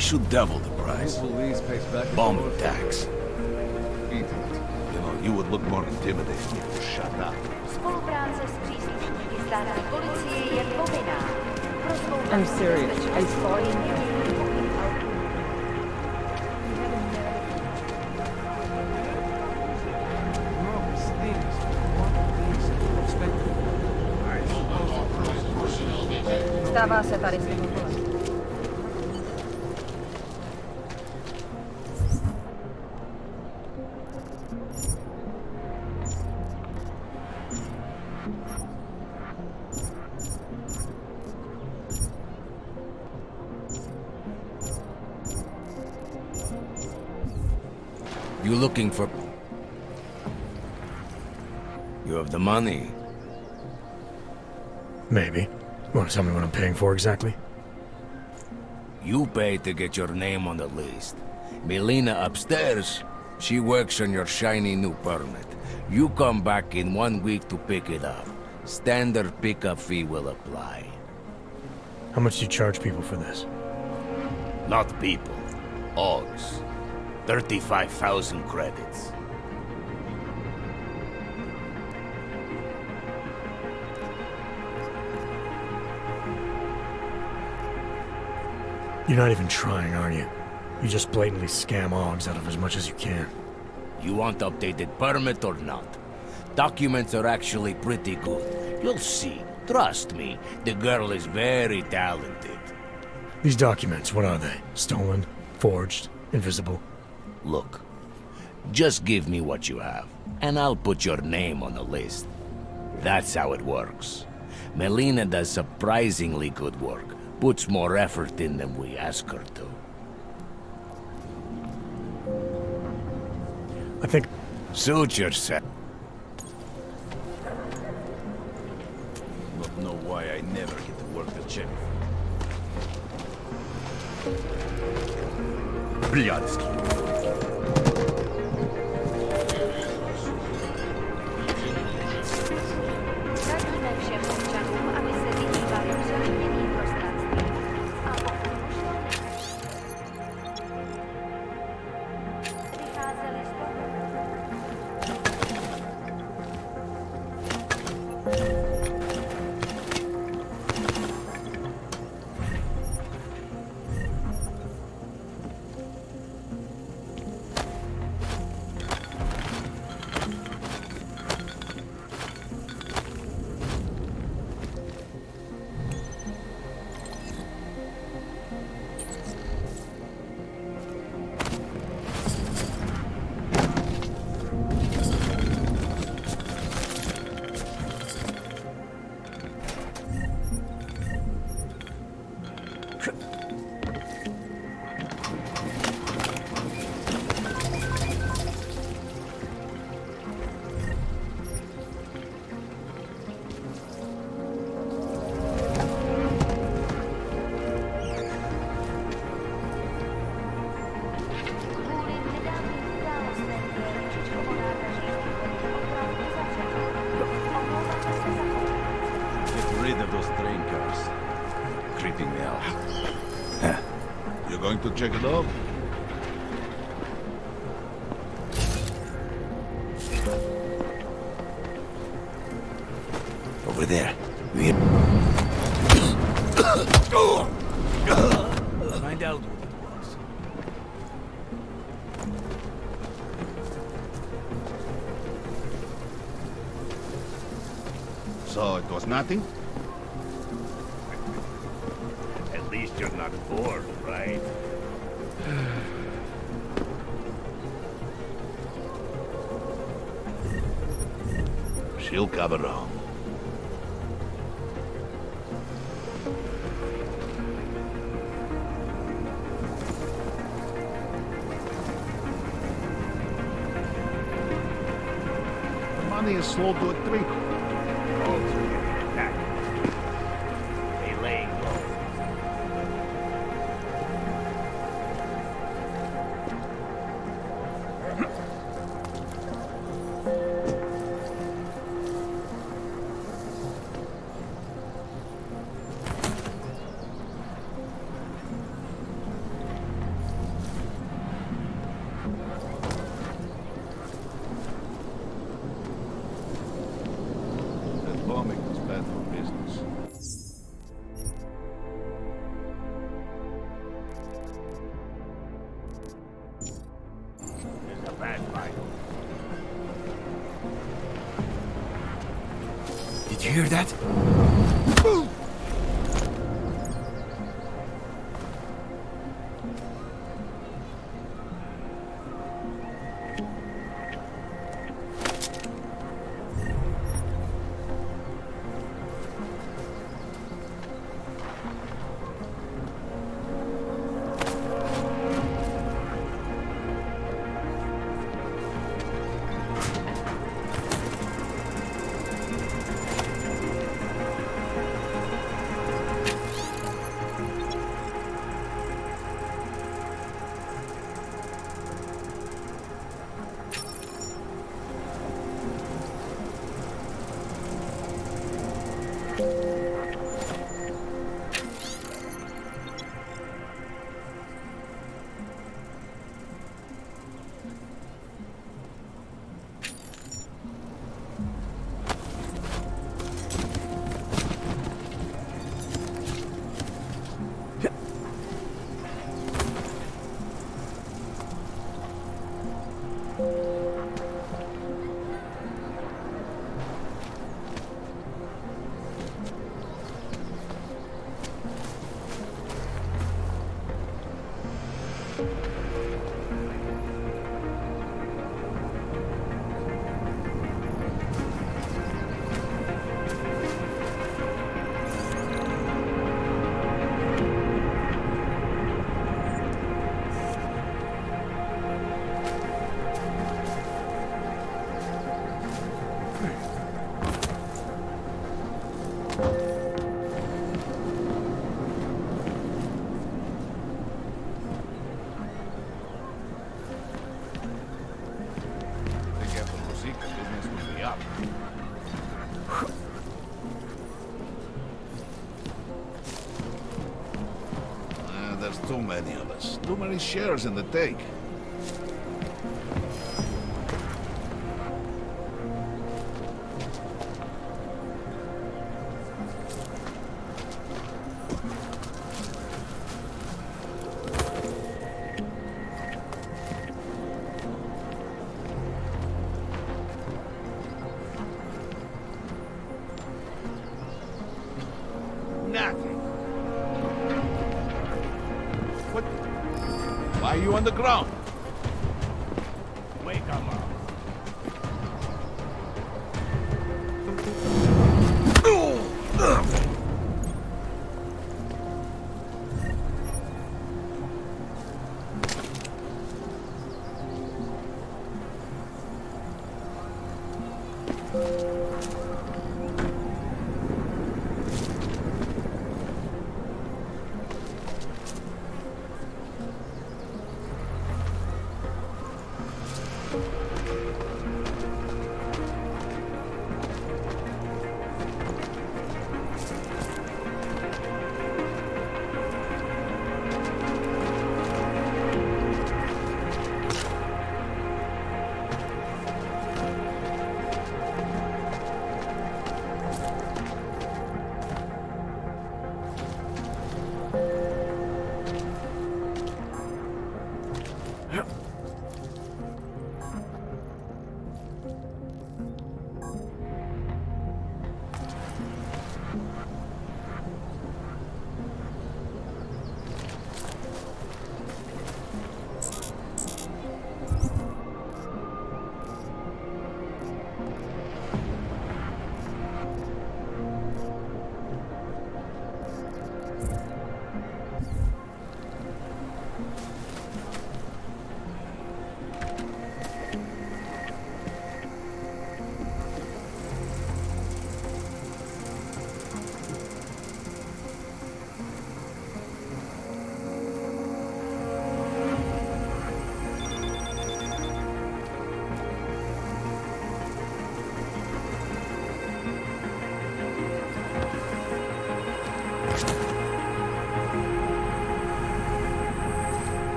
should double the price. Bomb tax. You know, you would look more intimidating if you shut up. Spolupráce s příslušníky státní policie je povinná. Pro svou I'm serious. I saw you. Stává se tady s tím kolem. You looking for... You have the money? Maybe. You want to tell me what I'm paying for exactly? You pay to get your name on the list. Melina upstairs, she works on your shiny new permit. You come back in 1 week to pick it up. Standard pickup fee will apply. How much do you charge people for this? Not people. Hogs. 35,000 credits. You're not even trying, are you? You just blatantly scam Augs out of as much as you can. You want updated permit or not? Documents are actually pretty good. You'll see. Trust me, the girl is very talented. These documents, what are they? Stolen? Forged? Invisible? Look, just give me what you have, and I'll put your name on the list. That's how it works. Melina does surprisingly good work. Puts more effort in than we ask her to. I think... Suit yourself. Not know why I never get to work the check. Блядский. Radíme všem občanům, aby se vyhýbali přelidněným prostranstvím a pokud vycházeli z toho. Rid of those train cars. Creeping me out. Huh. You going to check it out? Over there. Find out what it was. So it was nothing? At least you're not bored, right? She'll come around. The money is slow to a trickle. Hogs are getting attacked. They laying low. hear that? There's too many of us. Too many shares in the take. Nothing. What? Why are you on the ground? Wake up.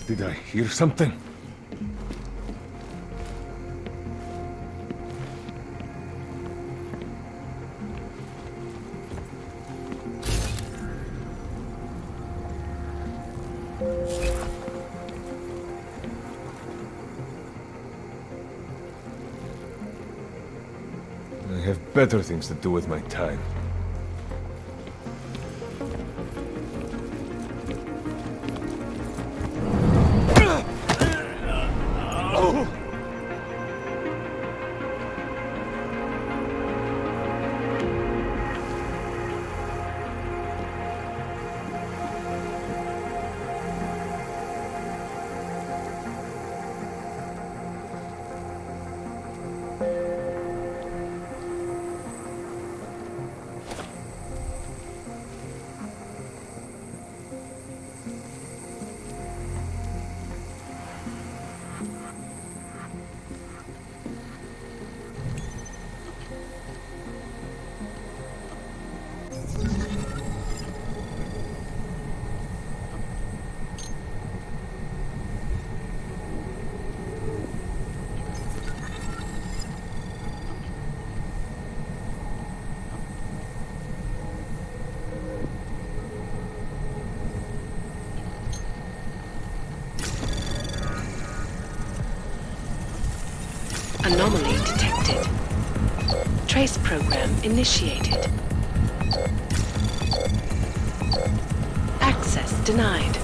Did I hear something? better things to do with my time. Anomaly detected. Trace program initiated. Access denied.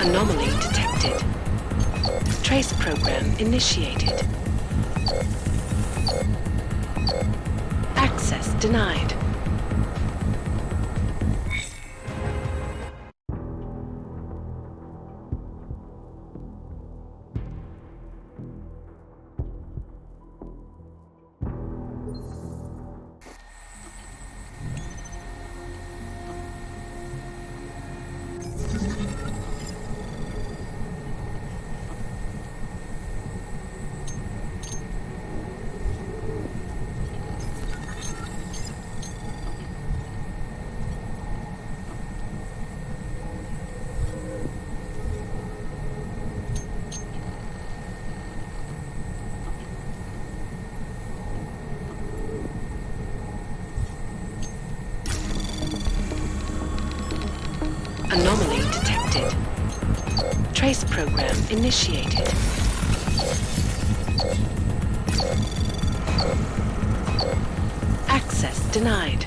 Anomaly detected. Trace program initiated. Access denied. Anomaly detected. Trace program initiated. Access denied.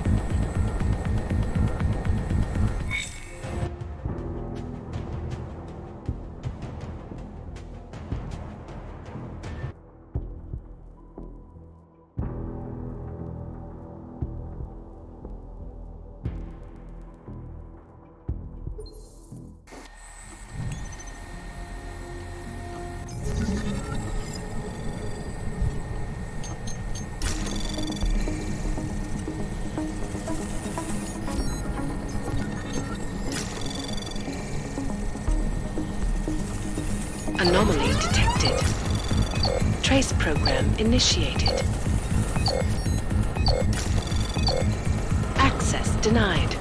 Anomaly detected. Trace program initiated. Access denied.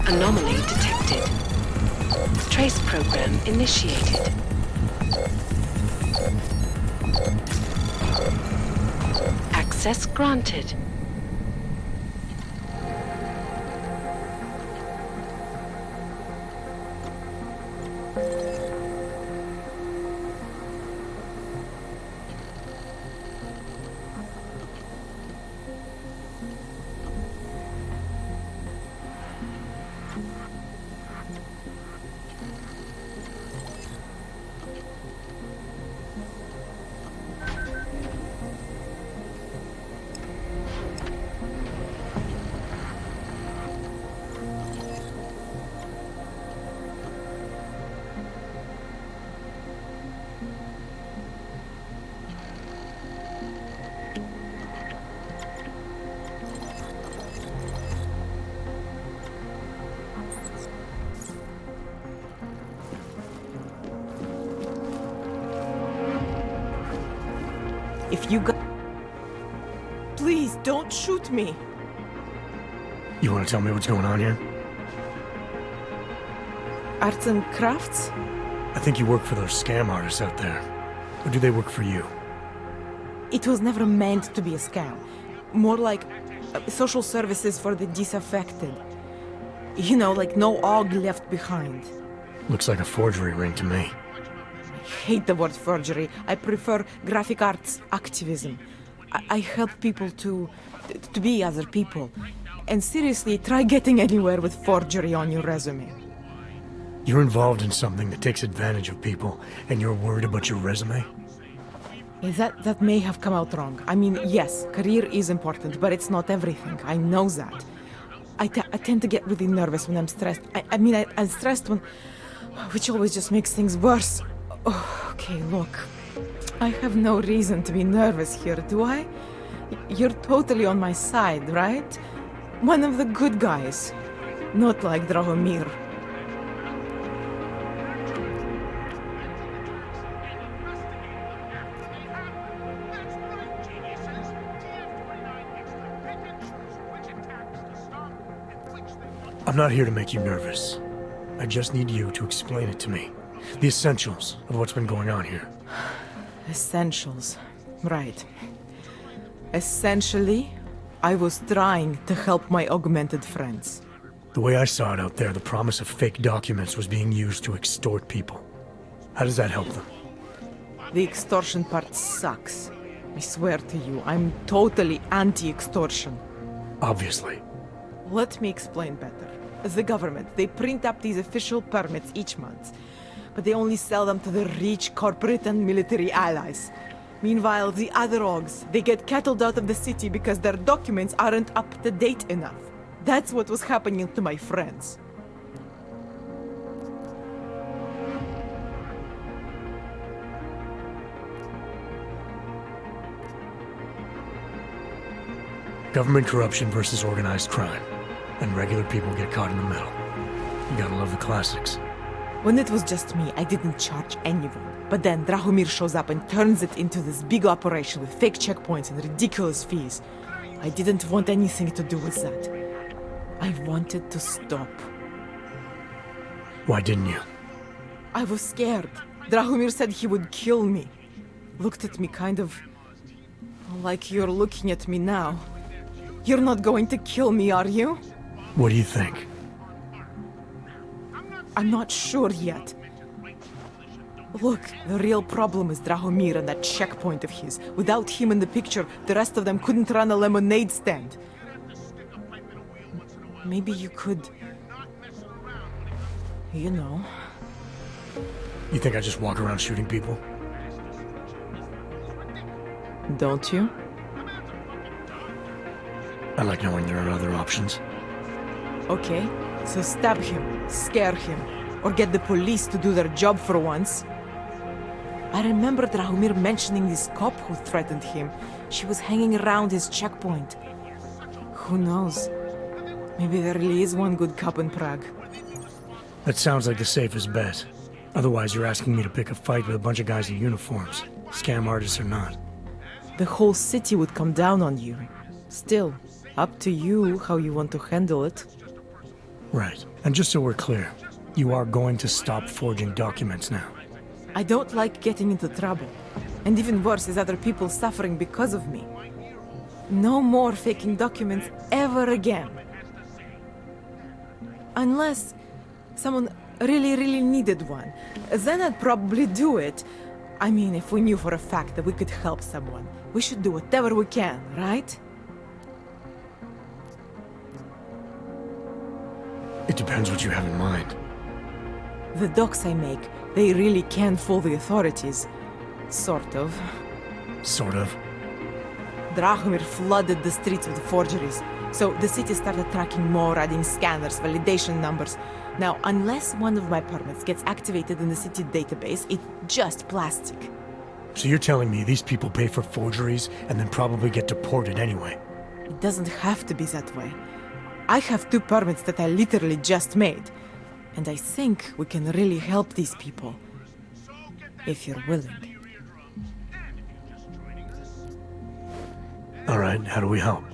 Anomaly detected. Trace program initiated. Access granted. If you got... Please, don't shoot me. You want to tell me what's going on here? Arts and crafts? I think you work for those scam artists out there. Or do they work for you? It was never meant to be a scam. More like social services for the disaffected. You know, like no OG left behind. Looks like a forgery ring to me. I hate the word forgery. I prefer graphic arts activism. I help people to be other people. And seriously, try getting anywhere with forgery on your resume. You're involved in something that takes advantage of people, and you're worried about your resume? That may have come out wrong. I mean, yes, career is important, but it's not everything. I know that. I tend to get really nervous when I'm stressed. I'm stressed when... which always just makes things worse. Oh, okay, look. I have no reason to be nervous here, do I? You're totally on my side, right? One of the good guys. Not like Drahomir. I'm not here to make you nervous. I just need you to explain it to me. The essentials of what's been going on here. Essentials. Right. Essentially, I was trying to help my augmented friends. The way I saw it out there, the promise of fake documents was being used to extort people. How does that help them? The extortion part sucks. I swear to you, I'm totally anti-extortion. Obviously. Let me explain better. As the government, they print up these official permits each month, but they only sell them to the rich corporate and military allies. Meanwhile, the other OGs, they get cattled out of the city because their documents aren't up to date enough. That's what was happening to my friends. Government corruption versus organized crime. And regular people get caught in the middle. You gotta love the classics. When it was just me, I didn't charge anyone. But then Drahomir shows up and turns it into this big operation with fake checkpoints and ridiculous fees. I didn't want anything to do with that. I wanted to stop. Why didn't you? I was scared. Drahomir said he would kill me. Looked at me kind of... like you're looking at me now. You're not going to kill me, are you? What do you think? I'm not sure yet. Look, the real problem is Drahomir and that checkpoint of his. Without him in the picture, the rest of them couldn't run a lemonade stand. Maybe you could... You know... You think I just walk around shooting people? Don't you? I like knowing there are other options. Okay, so stab him, scare him, or get the police to do their job for once. I remember Drahomir mentioning this cop who threatened him. She was hanging around his checkpoint. Who knows? Maybe there really is one good cop in Prague. That sounds like the safest bet. Otherwise, you're asking me to pick a fight with a bunch of guys in uniforms, scam artists or not. The whole city would come down on you. Still, up to you how you want to handle it. Right. And just so we're clear, you are going to stop forging documents now. I don't like getting into trouble. And even worse is other people suffering because of me. No more faking documents ever again. Unless someone really needed one. Then I'd probably do it. I mean, if we knew for a fact that we could help someone, we should do whatever we can, right? It depends what you have in mind. The docs I make, they really can fool the authorities. Sort of. Sort of. Drahomir flooded the streets with forgeries, so the city started tracking more, adding scanners, validation numbers. Now, unless one of my permits gets activated in the city database, it's just plastic. So you're telling me these people pay for forgeries and then probably get deported anyway? It doesn't have to be that way. I have 2 permits that I literally just made. And I think we can really help these people. If you're willing. Alright, how do we help?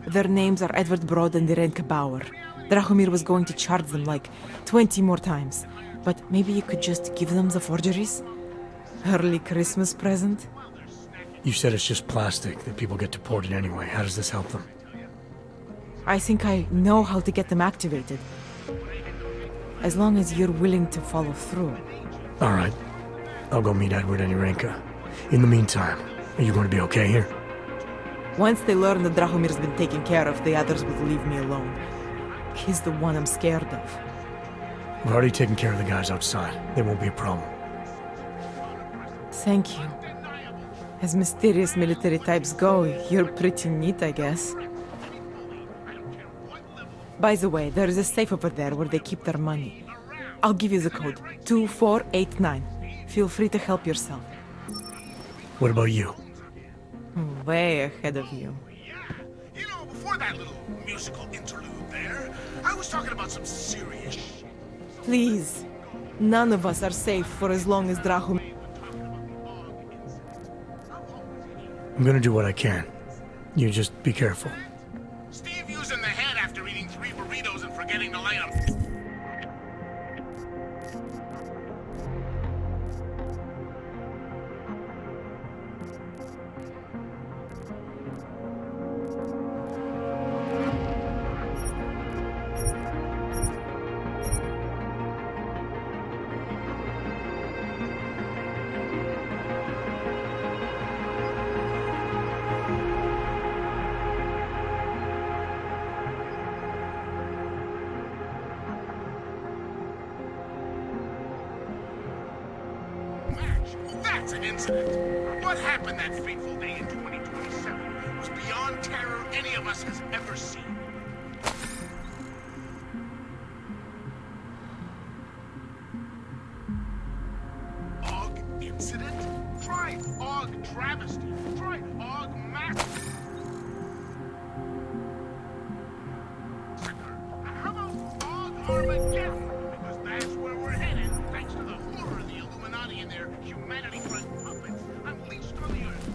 Their names are Edward Broad and Irenka Bauer. Drahomir was going to charge them like 20 more times. But maybe you could just give them the forgeries? Early Christmas present? You said it's just plastic, that people get deported anyway. How does this help them? I think I know how to get them activated. As long as you're willing to follow through. Alright. I'll go meet Edward and Irenka. In the meantime, are you going to be okay here? Once they learn that Drahomir's been taken care of, the others would leave me alone. He's the one I'm scared of. We've already taken care of the guys outside. They won't be a problem. Thank you. As mysterious military types go, you're pretty neat, I guess. By the way, there is a safe over there where they keep their money. I'll give you the code. 2489. Feel free to help yourself. What about you? Way ahead of you. You know, before that little musical interlude there, I was talking about some serious shit. Please. None of us are safe for as long as Drahomir. I'm gonna do what I can. You just be careful. Steve using the head after eating 3 burritos and forgetting to light 'em. That's an incident. What happened that fateful day in 2027 was beyond terror any of us has ever seen. Og incident? Try Og travesty. Try Og massacre. How about Og Armageddon? Because that's where we're headed, thanks to the horror of the Illuminati and their humanity-front puppets unleashed on the Earth.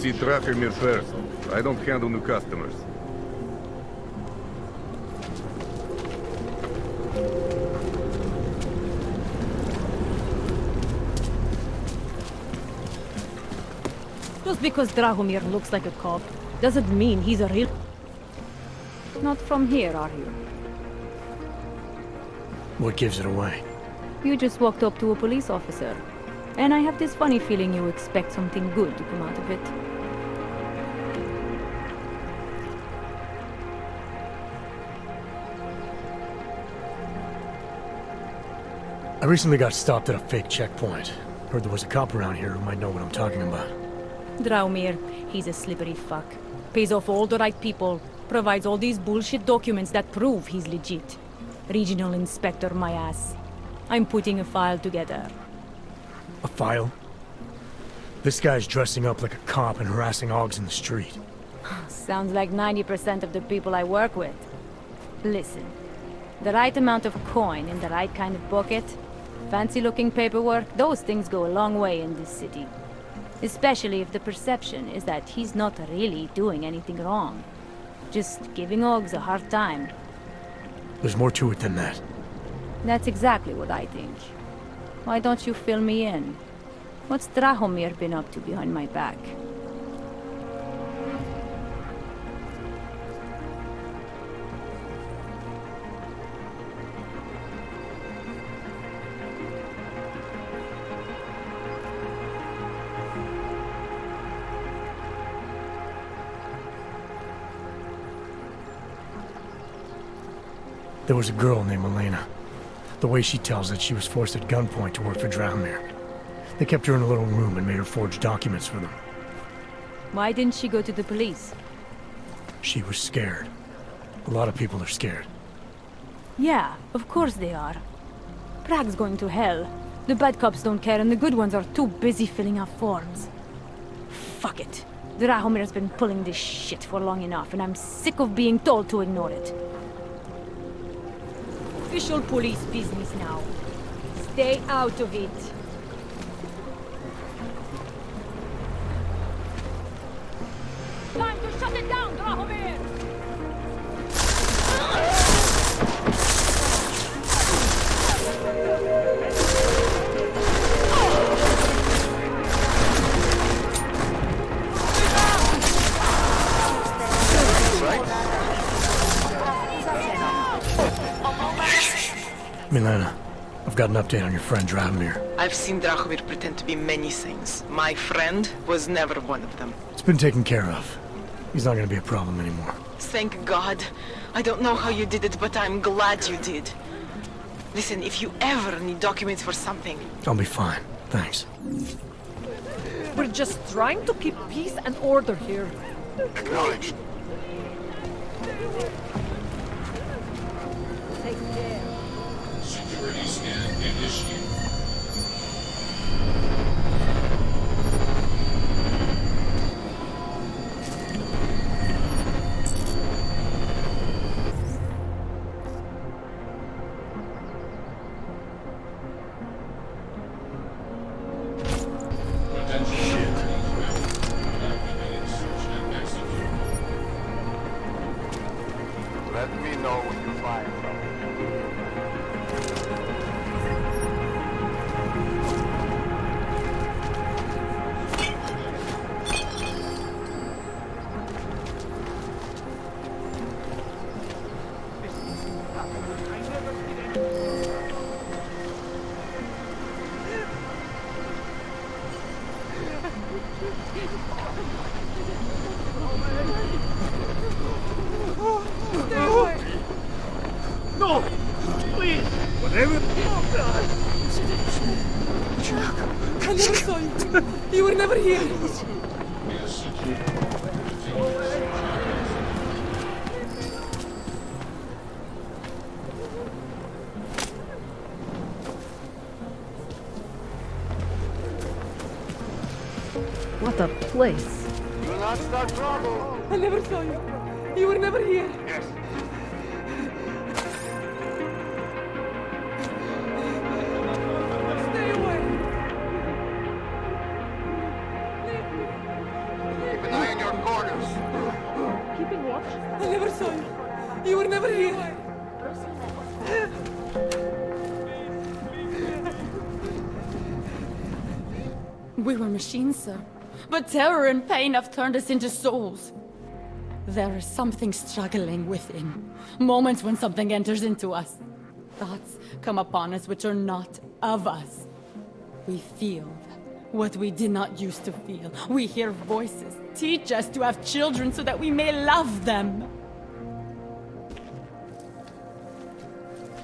See Drachomir first. I don't handle new customers. Just because Drahomir looks like a cop doesn't mean he's a real... Not from here, are you? What gives it away? You just walked up to a police officer. And I have this funny feeling you expect something good to come out of it. I recently got stopped at a fake checkpoint. Heard there was a cop around here who might know what I'm talking about. Drahomir, he's a slippery fuck. Pays off all the right people. Provides all these bullshit documents that prove he's legit. Regional inspector, my ass. I'm putting a file together. A file? This guy's dressing up like a cop and harassing Augs in the street. Sounds like 90% of the people I work with. Listen, the right amount of coin in the right kind of bucket, fancy-looking paperwork, those things go a long way in this city. Especially if the perception is that he's not really doing anything wrong. Just giving Augs a hard time. There's more to it than that. That's exactly what I think. Why don't you fill me in? What's Drahomir been up to behind my back? There was a girl named Elena. The way she tells it, she was forced at gunpoint to work for Drahomir. They kept her in a little room and made her forge documents for them. Why didn't she go to the police? She was scared. A lot of people are scared. Yeah, of course they are. Prague's going to hell. The bad cops don't care and the good ones are too busy filling out forms. Fuck it. Drahomir's been pulling this shit for long enough and I'm sick of being told to ignore it. Official police business now. Stay out of it. Time to shut it down, Drahomir! Milena, I've got an update on your friend Drahomir. I've seen Drahomir pretend to be many things. My friend was never one of them. It's been taken care of. He's not gonna be a problem anymore. Thank God. I don't know how you did it, but I'm glad you did. Listen, if you ever need documents for something... I'll be fine. Thanks. We're just trying to keep peace and order here. Acknowledged. Take care. Security scan initiated. Let me know when you find something. No! Please! Whatever. I never saw you. You were never here. What a place. Do not start trouble. I never saw you. You were never here. Yes. Stay away. watch? I never saw you. You were never here. We were machines, sir. But terror and pain have turned us into souls. There is something struggling within. Moments when something enters into us. Thoughts come upon us which are not of us. We feel what we did not used to feel. We hear voices teach us to have children so that we may love them.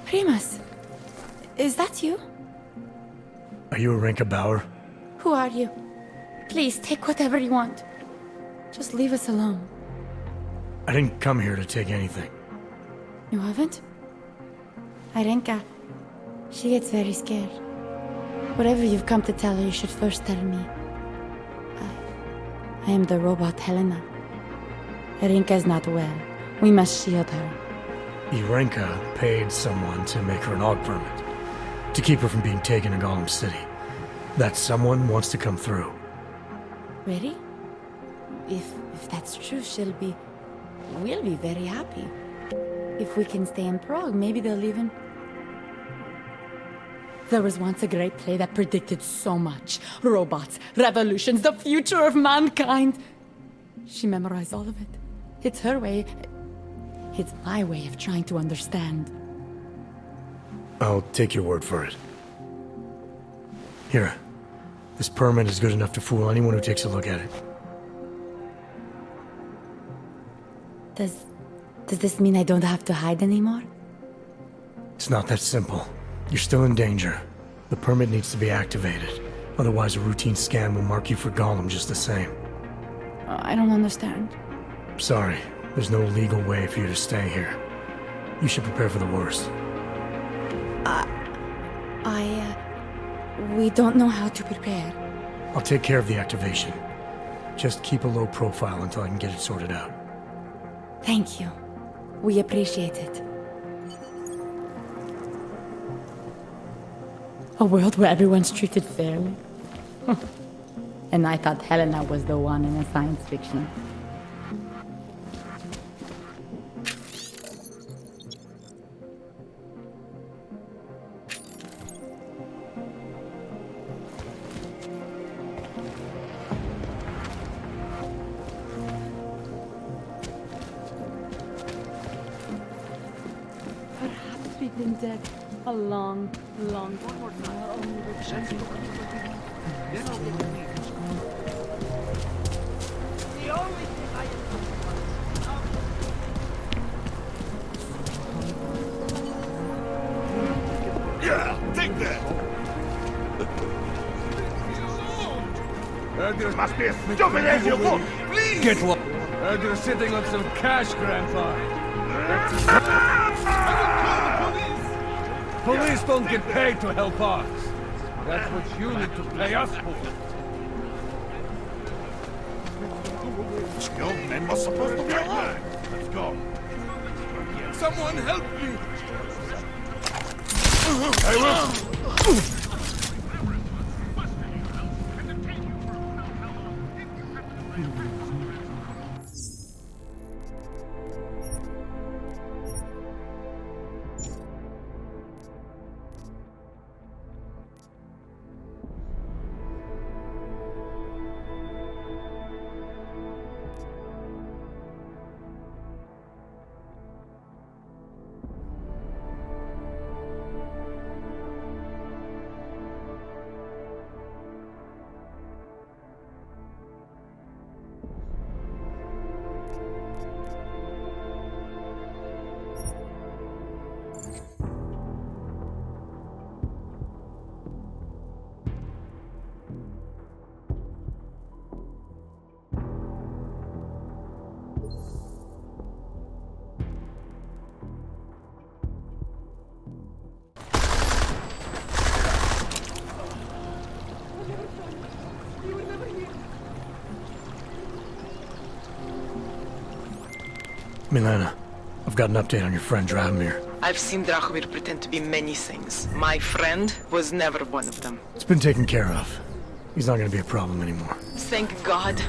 Primus, is that you? Are you Arinka Bauer? Who are you? Please, take whatever you want. Just leave us alone. I didn't come here to take anything. You haven't? Arenka, she gets very scared. Whatever you've come to tell her, you should first tell me. I am the robot Helena. Arenka is not well. We must shield her. Arinka paid someone to make her an AUG permit. To keep her from being taken to Gollum City. That someone wants to come through. Really? If that's true, we'll be very happy. If we can stay in Prague, maybe they'll even... There was once a great play that predicted so much. Robots, revolutions, the future of mankind. She memorized all of it. It's her way. It's my way of trying to understand. I'll take your word for it. Here. This permit is good enough to fool anyone who takes a look at it. Does this mean I don't have to hide anymore? It's not that simple. You're still in danger. The permit needs to be activated. Otherwise, a routine scan will mark you for Gollum just the same. I don't understand. Sorry. There's no legal way for you to stay here. You should prepare for the worst. We don't know how to prepare. I'll take care of the activation. Just keep a low profile until I can get it sorted out. Thank you. We appreciate it. A world where everyone's treated fairly. And I thought Helena was the one in a science fiction. Perhaps we've been dead a long, long time. Yeah, take that! There must be a stupid as you look! Please! Get lost! Heard you're sitting on some cash, Grandpa. Police don't get paid to help us. That's what you need to pay us for. Young men was supposed to be alive. Let's go. Someone help me! I will. Milena, I've got an update on your friend Drahomir. I've seen Drahomir pretend to be many things. My friend was never one of them. It's been taken care of. He's not gonna be a problem anymore. Thank God.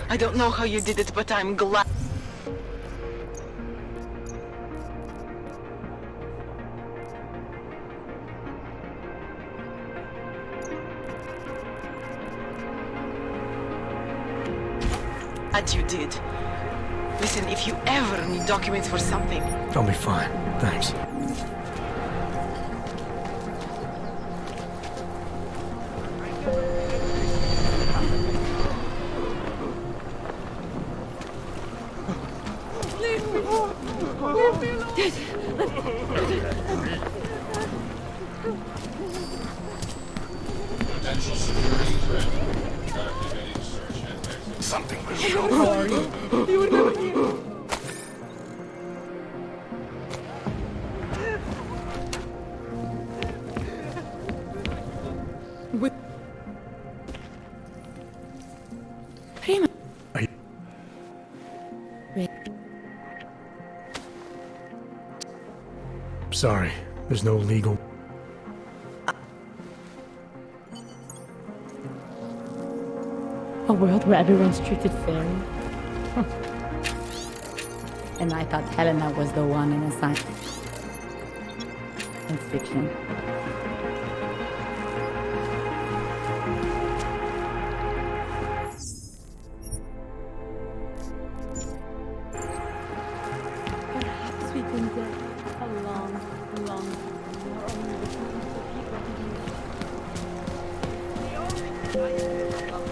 I don't know how you did it, but I'm glad. glad you did. Listen, if you ever need documents for something... I'll be fine, thanks. Something was wrong. With... Prima. Sorry, there's no legal... A world where everyone's treated fairly. And I thought Helena was the one in a science fiction. Perhaps we can get a long more only the people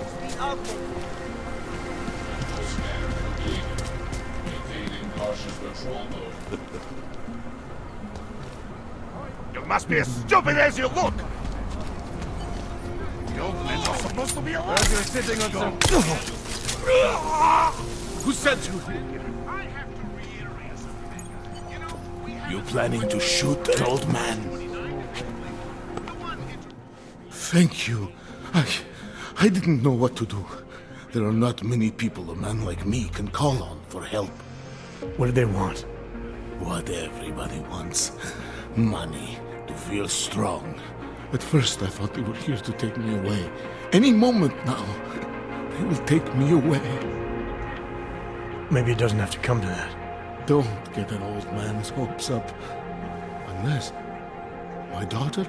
You must be as stupid as you look! The old men are supposed to be alive! You're sitting on some... Who sent you here? You planning to shoot an old man? Thank you. I didn't know what to do. There are not many people a man like me can call on for help. What did they want? What everybody wants. Money. To feel strong. At first I thought they were here to take me away. Any moment now, they will take me away. Maybe it doesn't have to come to that. Don't get an old man's hopes up. Unless... My daughter?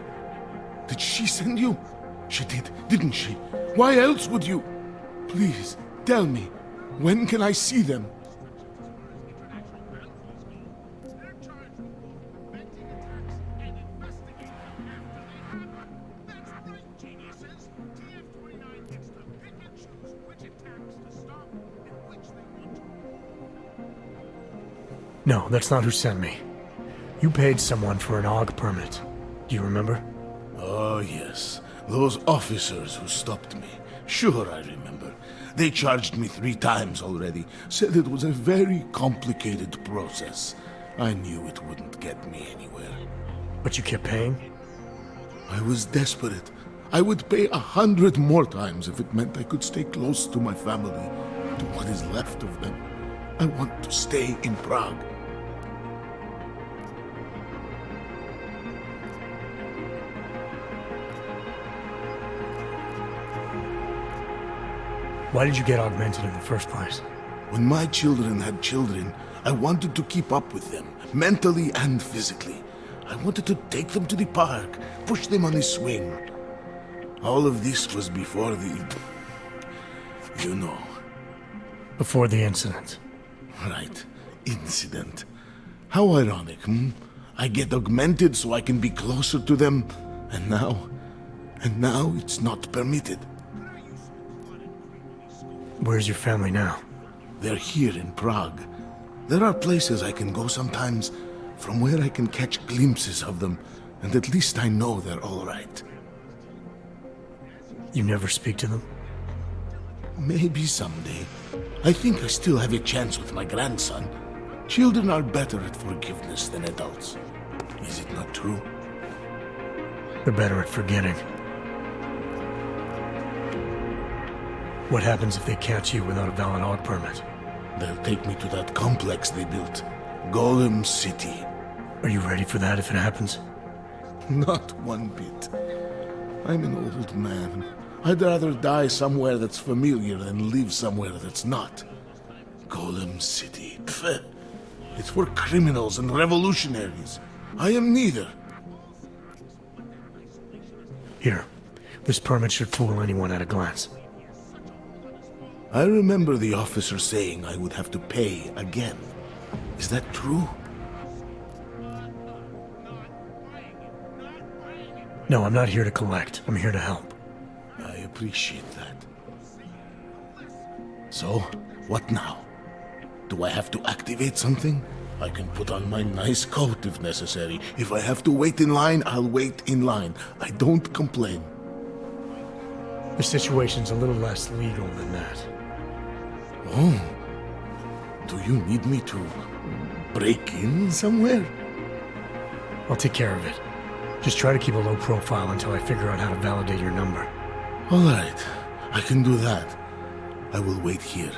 Did she send you? She did, didn't she? Why else would you? Please, tell me. When can I see them? No, that's not who sent me. You paid someone for an AUG permit. Do you remember? Oh, yes. Those officers who stopped me. Sure, I remember. They charged me 3 times already. Said it was a very complicated process. I knew it wouldn't get me anywhere. But you kept paying? I was desperate. I would pay 100 more times if it meant I could stay close to my family, to what is left of them. I want to stay in Prague. Why did you get augmented in the first place? When my children had children, I wanted to keep up with them, mentally and physically. I wanted to take them to the park, push them on a swing. All of this was before the... You know. Before the incident. Right. Incident. How ironic, hmm? I get augmented so I can be closer to them, and now it's not permitted. Where's your family now? They're here in Prague. There are places I can go sometimes, from where I can catch glimpses of them, and at least I know they're all right. You never speak to them? Maybe someday. I think I still have a chance with my grandson. Children are better at forgiveness than adults. Is it not true? They're better at forgetting. What happens if they catch you without a valid AUG permit? They'll take me to that complex they built. Golem City. Are you ready for that if it happens? Not one bit. I'm an old man. I'd rather die somewhere that's familiar than live somewhere that's not. Golem City. Pfft. It's for criminals and revolutionaries. I am neither. Here. This permit should fool anyone at a glance. I remember the officer saying I would have to pay again. Is that true? No, I'm not here to collect. I'm here to help. I appreciate that. So, what now? Do I have to activate something? I can put on my nice coat if necessary. If I have to wait in line, I'll wait in line. I don't complain. The situation's a little less legal than that. Oh. Do you need me to break in somewhere? I'll take care of it. Just try to keep a low profile until I figure out how to validate your number. All right. I can do that. I will wait here.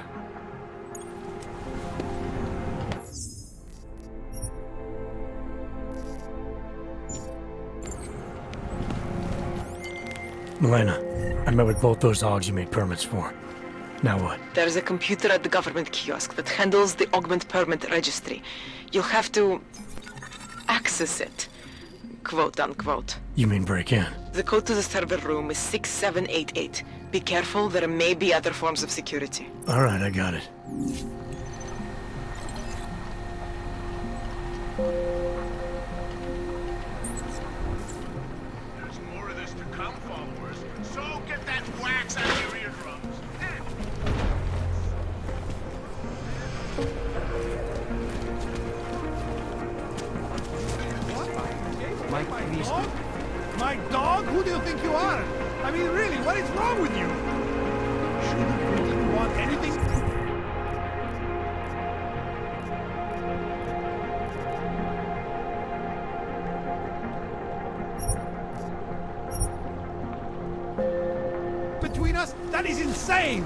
Milena, I met with both those Augs you made permits for. Now what? There's a computer at the government kiosk that handles the augment permit registry. You'll have to access it, quote unquote. You mean break in? The code to the server room is 6788. Be careful, there may be other forms of security. All right, I got it. There's more of this to come, followers. So get that wax out of your eardrums. My dog? Who do you think you are? I mean, really, what is wrong with you? Shouldn't you want anything? Between us, that is insane!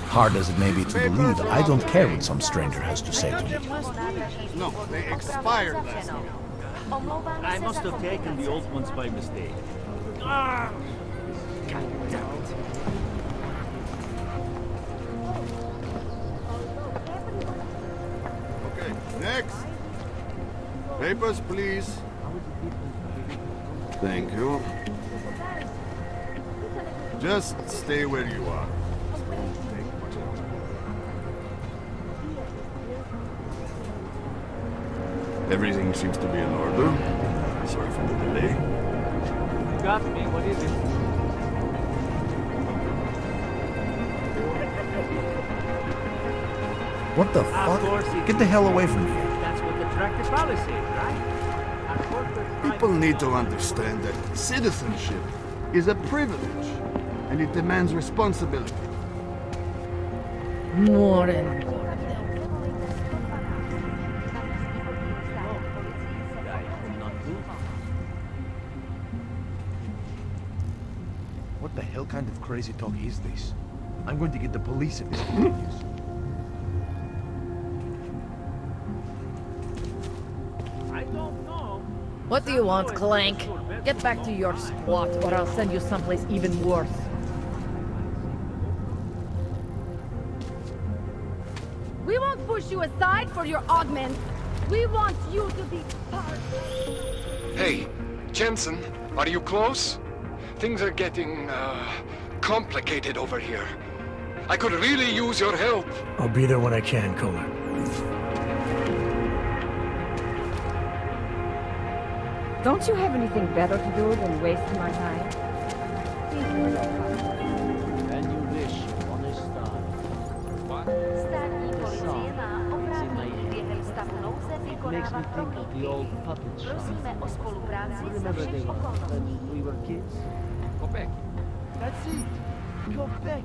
Hard as it may be to believe, I don't care what some stranger has to say to me. No, they expired last year. I must have taken the old ones by mistake. Ah! God damn it. Okay, next. Papers, please. Thank you. Just stay where you are. Everything seems to be in order. Sorry for the delay. You got me. What is it? What the fuck? Get the hell away from here. That's what the tractor policy is, right? People need to understand that citizenship is a privilege, and it demands responsibility. More and more. What the hell kind of crazy talk is this? I'm going to get the police if this continues. I don't know. What do you want, Clank? Get back to your squat, or I'll send you someplace even worse. We won't push you aside for your augments. We want you to be part. Hey, Jensen, are you close? Things are getting, complicated over here. I could really use your help. I'll be there when I can, Kohler. Don't you have anything better to do than wasting our time? And you wish on a star. What? It makes me think of the old puppet shop. Remember they were when we were kids? Go back. That's it. Go back.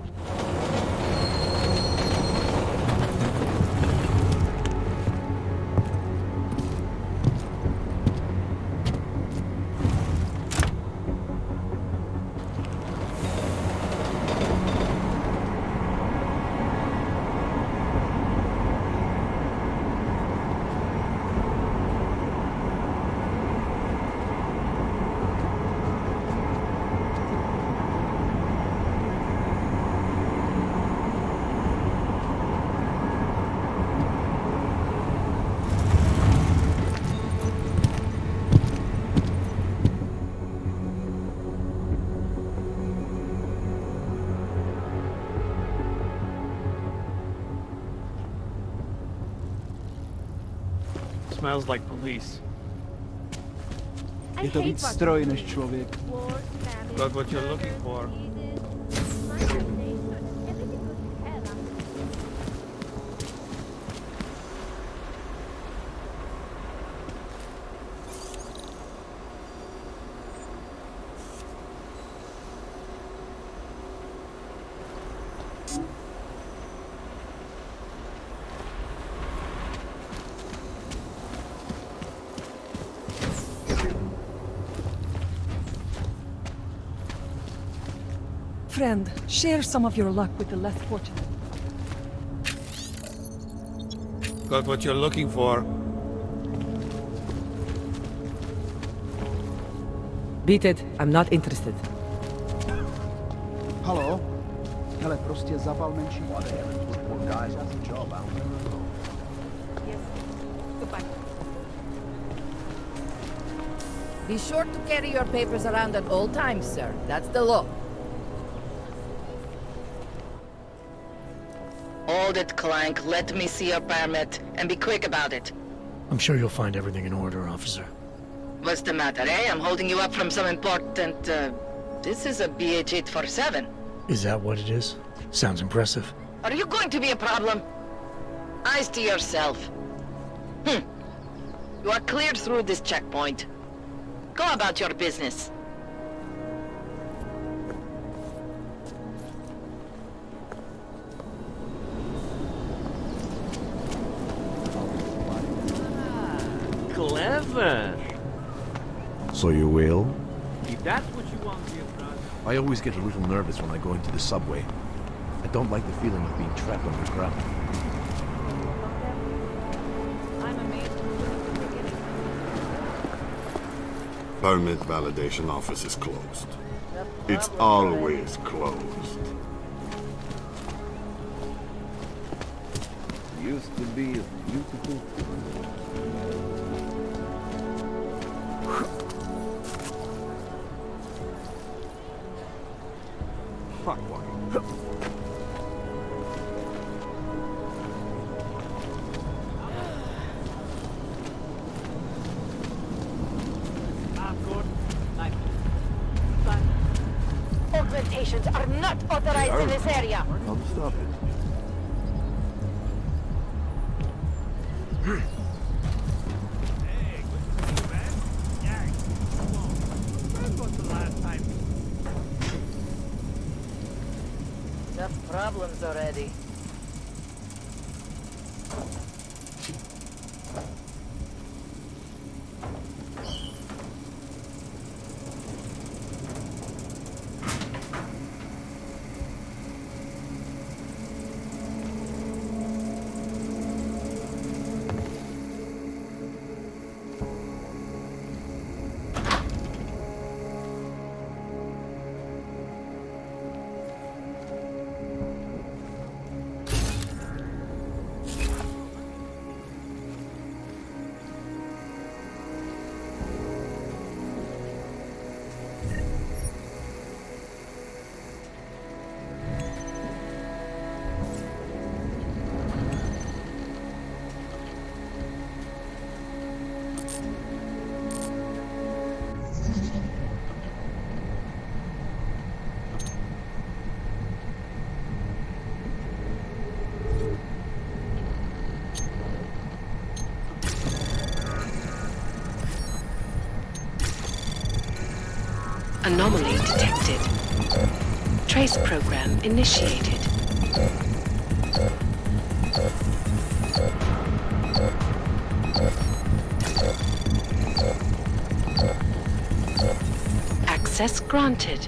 smells like police. Je to víc stroj než člověk. Got what you're looking for. Friend, share some of your luck with the less fortunate. Got what you're looking for. Beat it. I'm not interested. Halo? Hele, prostě zapal menší. Be sure to carry your papers around at all times, sir. That's the law. Hold it, Clank. Let me see your permit, and be quick about it. I'm sure you'll find everything in order, officer. What's the matter, eh? I'm holding you up from some important, This is a BH-847. Is that what it is? Sounds impressive. Are you going to be a problem? Eyes to yourself. You are cleared through this checkpoint. Go about your business. Clever. So you will? If that's what you want, dear friend. I always get a little nervous when I go into the subway. I don't like the feeling of being trapped underground. Permit validation office is closed. It's always closed. Used to be a beautiful. Fuck one. Augmentations are not authorized in this area. I'll stop it. Enough problems already. Anomaly detected. Trace program initiated. Access granted.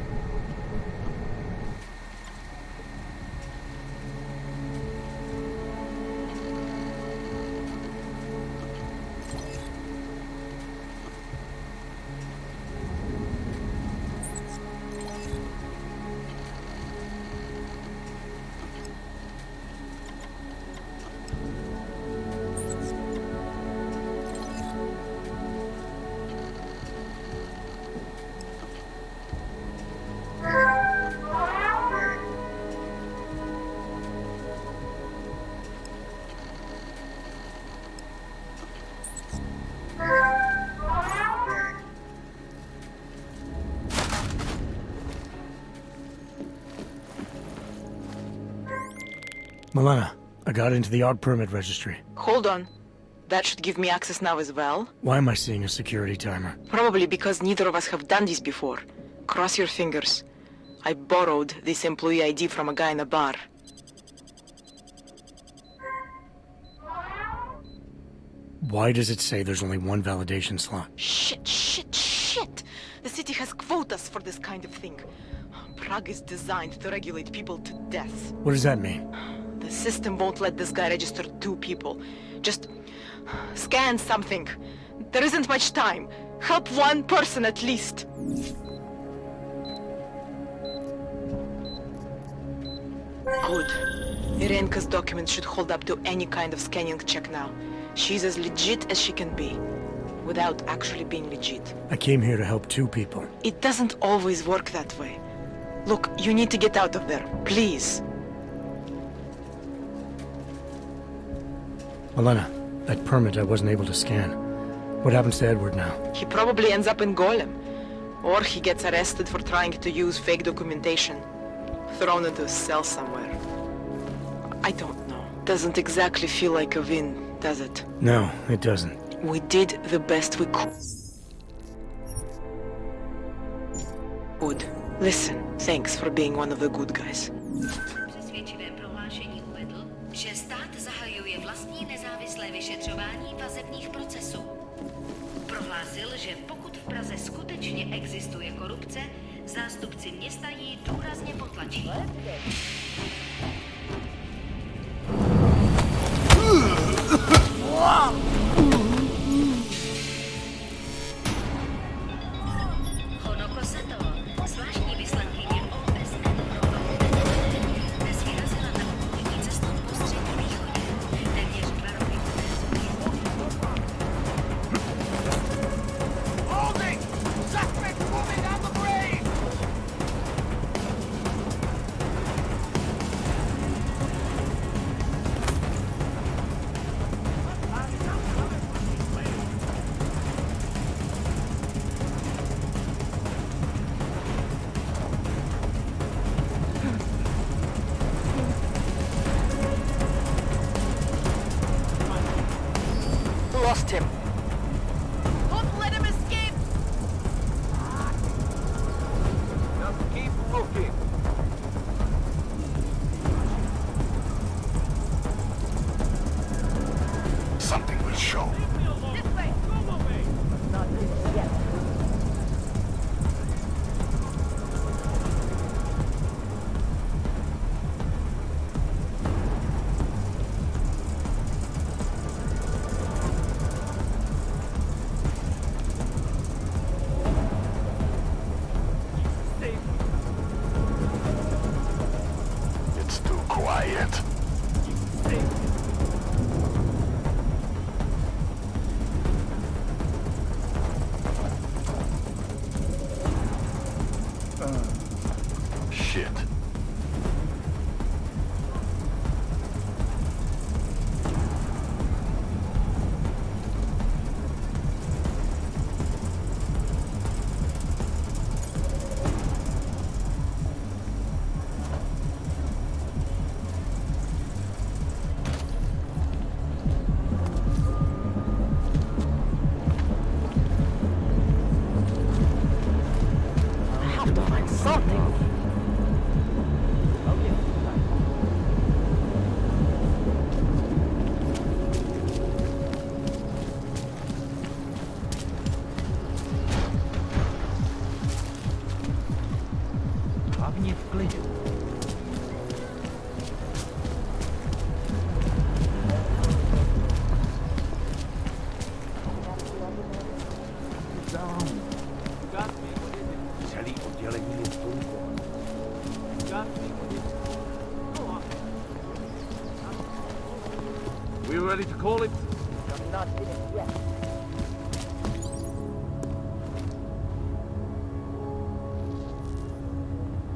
Milena, I got into the AUG permit registry. Hold on. That should give me access now as well. Why am I seeing a security timer? Probably because neither of us have done this before. Cross your fingers. I borrowed this employee ID from a guy in a bar. Why does it say there's only one validation slot? Shit! The city has quotas for this kind of thing. Prague is designed to regulate people to death. What does that mean? The system won't let this guy register 2 people. Just scan something. There isn't much time. Help 1 person at least. Good. Irenka's documents should hold up to any kind of scanning check now. She's as legit as she can be, without actually being legit. I came here to help 2 people. It doesn't always work that way. Look, you need to get out of there, please. Milena, that permit I wasn't able to scan. What happens to Edward now? He probably ends up in Golem. Or he gets arrested for trying to use fake documentation. Thrown into a cell somewhere. I don't know. Doesn't exactly feel like a win, does it? No, it doesn't. We did the best we could. Good. Listen, thanks for being one of the good guys. Přesvědčivém prohlášení uvedl, že stát zahajuje vlastní nezávislé vyšetřování vazebních procesů. Prohlásil, že pokud v Praze skutečně existuje korupce, zástupci města ji důrazně potlačí. Zvláštní vyslankyně OSN pro Venezuelu dnes vyrazila na obchodní cestu po Středním východě. Téměř 2 roky Holding! Suspect moving on the brave! Lost him. Don't let him escape! Just keep looking. Something will show. This way! Go away! Not this yet. It's too quiet. Shit. I have to find something. Hlavně v klidu. Celý oddělení je spolupracovat. We ready to call it? I'm not finished yet.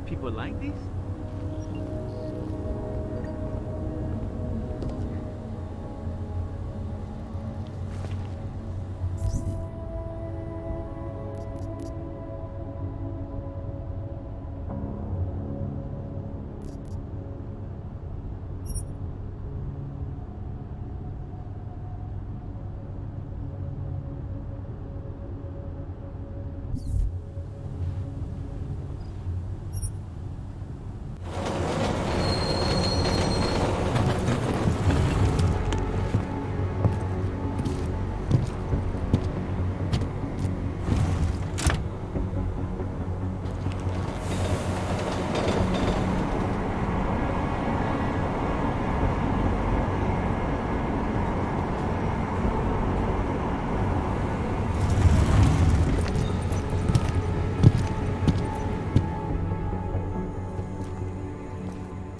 People like this?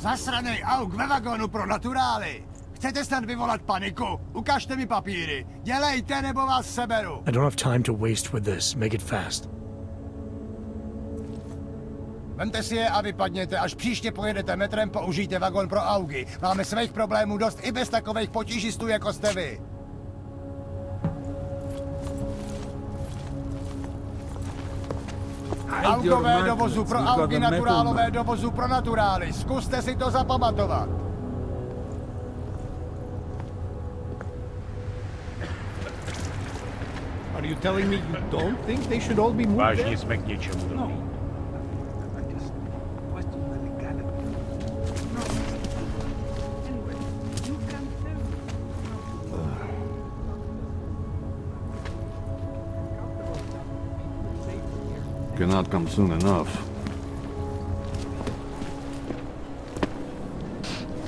Zasranej auk ve vagonu pro naturály! Chcete snad vyvolat paniku? Ukažte mi papíry. Dělejte, nebo vás seberu. I don't have time to waste with this. Make it fast. Vemte si je a vypadněte. Až příště pojedete metrem, použijte vagon pro augy. Máme svých problémů dost i bez takových potížistů, jako jste vy. Augové do vozu pro augy, naturálové do vozu pro naturály. Zkuste si to zapamatovat. Are you telling me you don't think they should all be moved Vážně there? jsme k něčemu dobrý. No. Cannot come soon enough.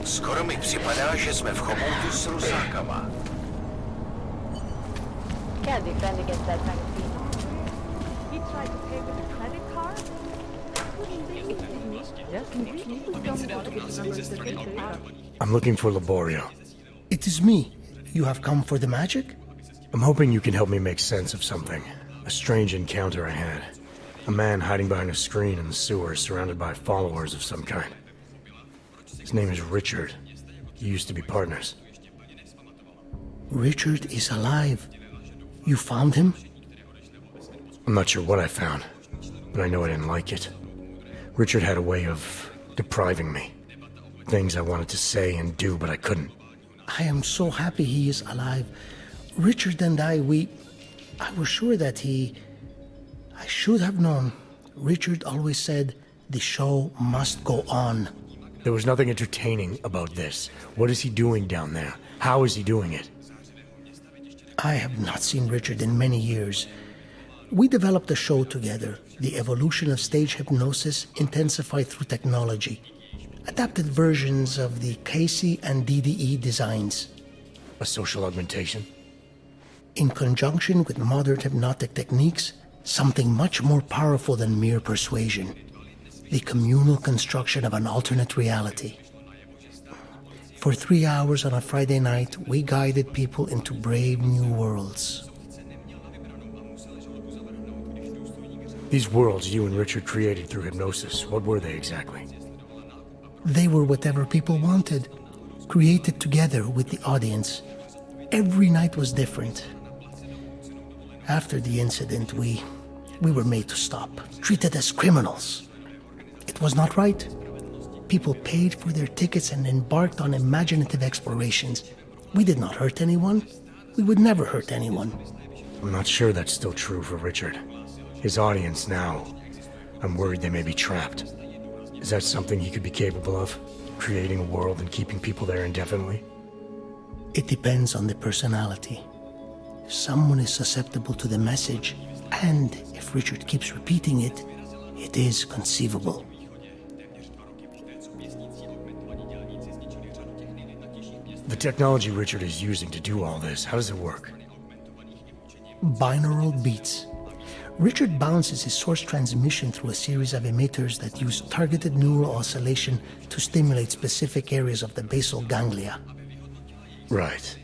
Skoro mi připadá, že jsme v chomoutu s rusákama. Can't defend against that kind of people. He tried to pay with a credit card? I'm looking for Laborio. It is me. You have come for the magic? I'm hoping you can help me make sense of something. A strange encounter I had. A man hiding behind a screen in the sewers, surrounded by followers of some kind. His name is Richard. He used to be partners. Richard is alive. You found him? I'm not sure what I found, but I know I didn't like it. Richard had a way of depriving me. Things I wanted to say and do, but I couldn't. I am so happy he is alive. Richard and I was sure that I should have known. Richard always said, the show must go on. There was nothing entertaining about this. What is he doing down there? How is he doing it? I have not seen Richard in many years. We developed a show together, The Evolution of Stage Hypnosis Intensified Through Technology. Adapted versions of the Casey and DDE designs. A social augmentation? In conjunction with modern hypnotic techniques, something much more powerful than mere persuasion. The communal construction of an alternate reality. For 3 hours on a Friday night, we guided people into brave new worlds. These worlds you and Richard created through hypnosis, what were they exactly? They were whatever people wanted, created together with the audience. Every night was different. After the incident, we were made to stop, treated as criminals. It was not right. People paid for their tickets and embarked on imaginative explorations. We did not hurt anyone. We would never hurt anyone. I'm not sure that's still true for Richard. His audience now, I'm worried they may be trapped. Is that something he could be capable of? Creating a world and keeping people there indefinitely? It depends on the personality. If someone is susceptible to the message, and if Richard keeps repeating it, it is conceivable. The technology Richard is using to do all this, how does it work? Binaural beats. Richard bounces his source transmission through a series of emitters that use targeted neural oscillation to stimulate specific areas of the basal ganglia. Right.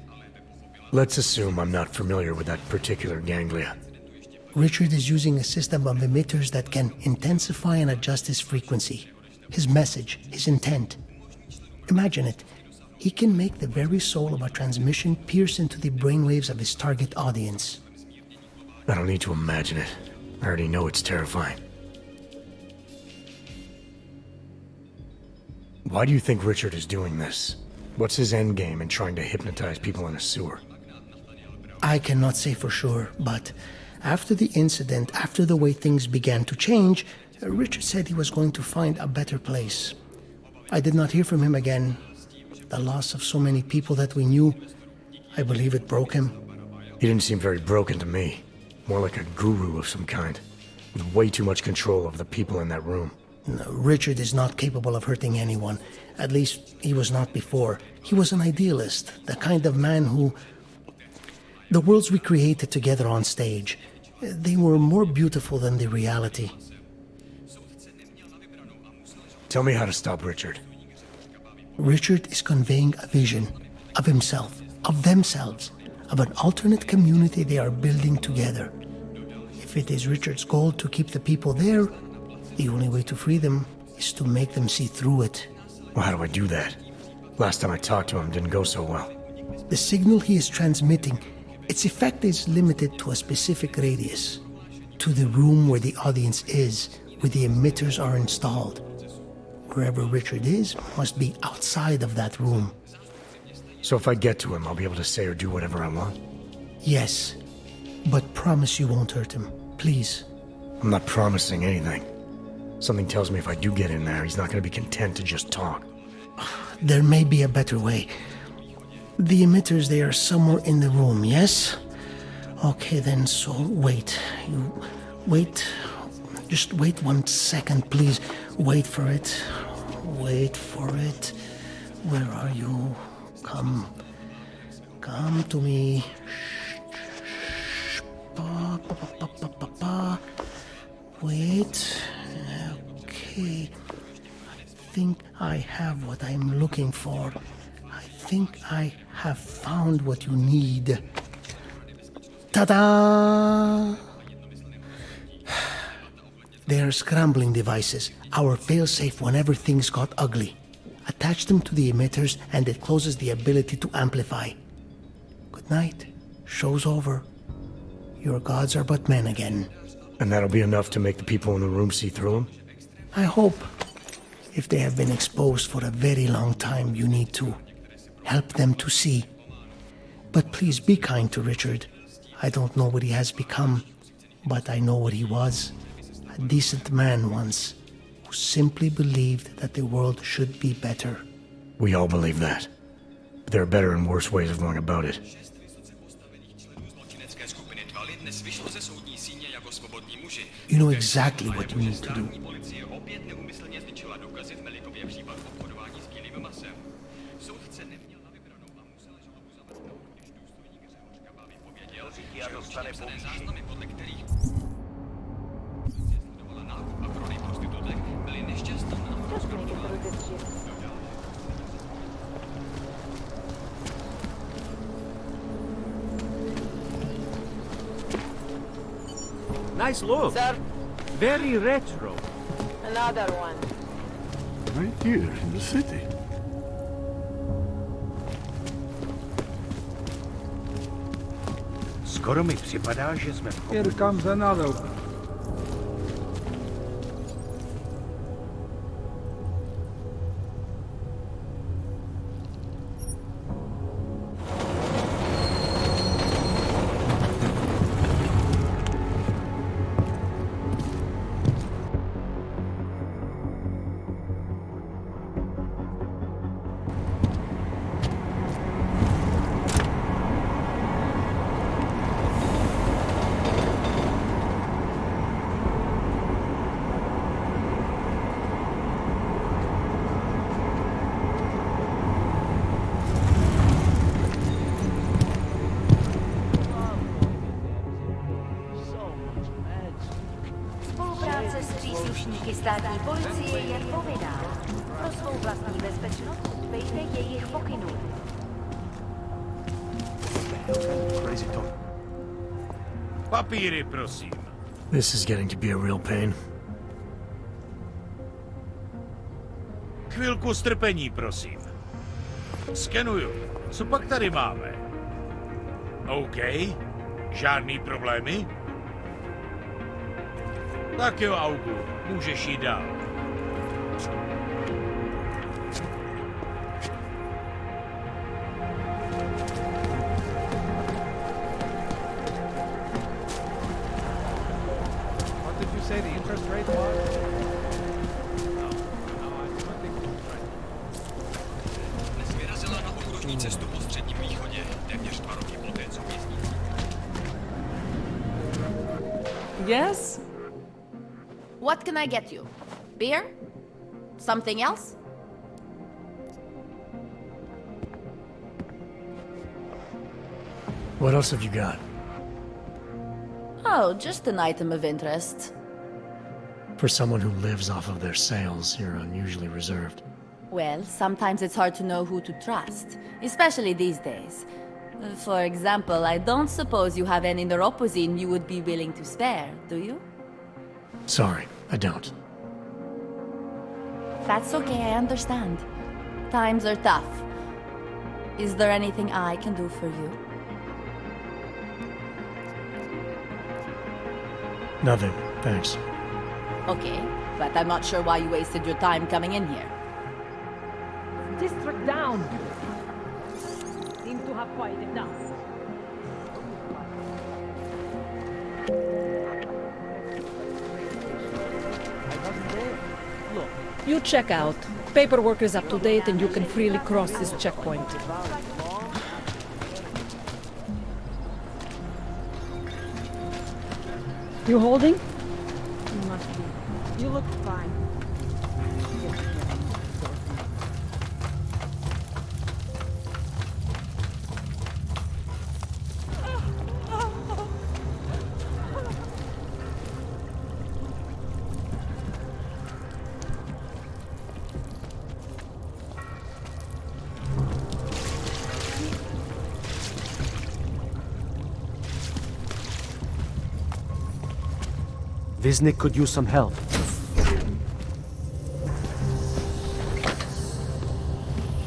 Let's assume I'm not familiar with that particular ganglia. Richard is using a system of emitters that can intensify and adjust his frequency, his message, his intent. Imagine it. He can make the very soul of a transmission pierce into the brainwaves of his target audience. I don't need to imagine it. I already know it's terrifying. Why do you think Richard is doing this? What's his end game in trying to hypnotize people in a sewer? I cannot say for sure, but after the incident, after the way things began to change, Richard said he was going to find a better place. I did not hear from him again. The loss of so many people that we knew, I believe it broke him. He didn't seem very broken to me. More like a guru of some kind, with way too much control of the people in that room. No, Richard is not capable of hurting anyone. At least, he was not before. He was an idealist, the kind of man who... The worlds we created together on stage, they were more beautiful than the reality. Tell me how to stop Richard. Richard is conveying a vision of himself, of themselves, of an alternate community they are building together. If it is Richard's goal to keep the people there, the only way to free them is to make them see through it. Well, how do I do that? Last time I talked to him didn't go so well. The signal he is transmitting, its effect is limited to a specific radius, to the room where the audience is, where the emitters are installed. Wherever Richard is must be outside of that room. So if I get to him, I'll be able to say or do whatever I want? Yes, but promise you won't hurt him, please. I'm not promising anything. Something tells me if I do get in there, he's not going to be content to just talk. There may be a better way. The emitters, they are somewhere in the room, yes? Okay then, so wait. You wait. Just wait 1 second, please. Wait for it. Wait for it. Where are you? Come to me. Shh. Pa, pa, pa, pa, pa, pa. Wait. Okay. I think I have what I'm looking for. I think I have found what you need. Ta-da! They are scrambling devices, our failsafe whenever things got ugly. Attach them to the emitters and it closes the ability to amplify. Good night. Show's over. Your gods are but men again. And that'll be enough to make the people in the room see through them? I hope. If they have been exposed for a very long time, you need to help them to see. But please be kind to Richard. I don't know what he has become, but I know what he was. A decent man once, who simply believed that the world should be better. We all believe that. But there are better and worse ways of going about it. You know exactly what you need to do. Nice look. Sir? Very retro. Another one. Right here in the city. Skoro mi připadá, že jsme v... Here comes another one. Spolupráce s příslušníky státní policie je povinná. Pro svou vlastní bezpečnost dbejte jejich pokynů. Papíry, prosím. This is getting to be a real pain. Chvilku strpení, prosím. Skenuju. Co pak tady máme? OK. Žádný problémy? Tak jo, Augu. Můžeš jít dál. What did you say the interest rate was? Cestu po Středním východě, téměř 2 roky poté, co vězní. Yes? What can I get you? Beer? Something else? What else have you got? Oh, just an item of interest. For someone who lives off of their sales, you're unusually reserved. Well, sometimes it's hard to know who to trust, especially these days. For example, I don't suppose you have any neuropozyne you would be willing to spare, do you? Sorry, I don't. That's okay, I understand. Times are tough. Is there anything I can do for you? Nothing, thanks. Okay, but I'm not sure why you wasted your time coming in here. District down! Seem to have quieted down. Look, you check out. Paperwork is up to date and you can freely cross this checkpoint. You holding? You must be. You look fine. Viznik could use some help.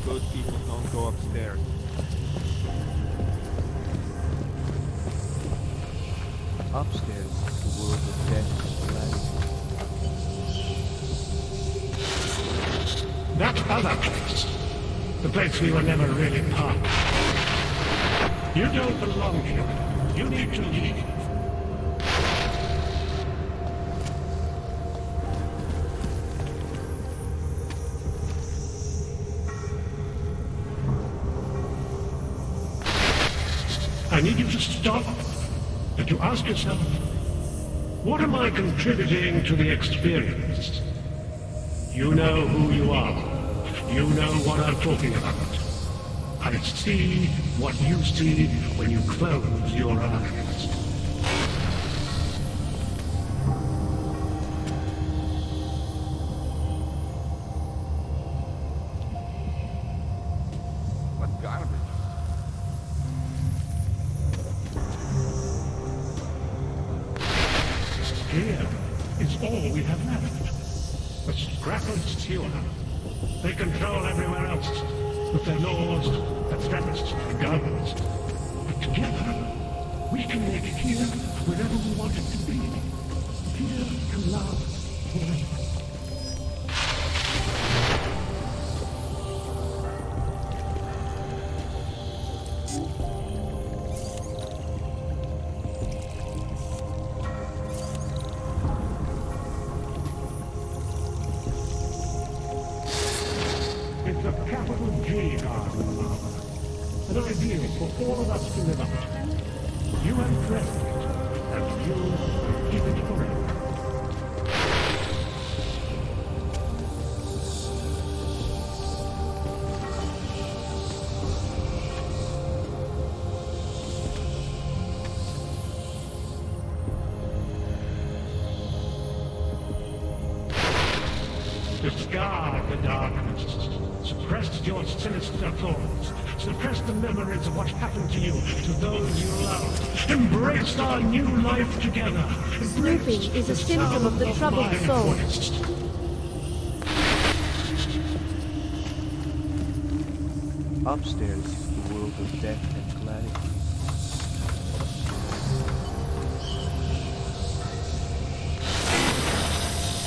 Good people don't go upstairs. Upstairs, the world of death and That other place. The place we were never really part of. You don't belong here. You need to leave. I need you to stop and to ask yourself, what am I contributing to the experience? You know who you are. You know what I'm talking about. I see what you see when you close your eyes. what garbage. Here is all we have left. A scrappled sewer. They control everywhere else, with their laws, their threats, their guns. But together, we can make here wherever we want it to be. Here to love forever. It's a capital G garden, Lava. An ideal for all of us to live up to. You impress it, and you keep it forever. Discard the darkness. Suppress your sinister thoughts. Suppress the memories of what happened to you, to those you loved. Embrace our new life together. Snooping is a symptom of the troubled soul. Upstairs is the world of death and calamity.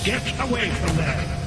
Get away from there!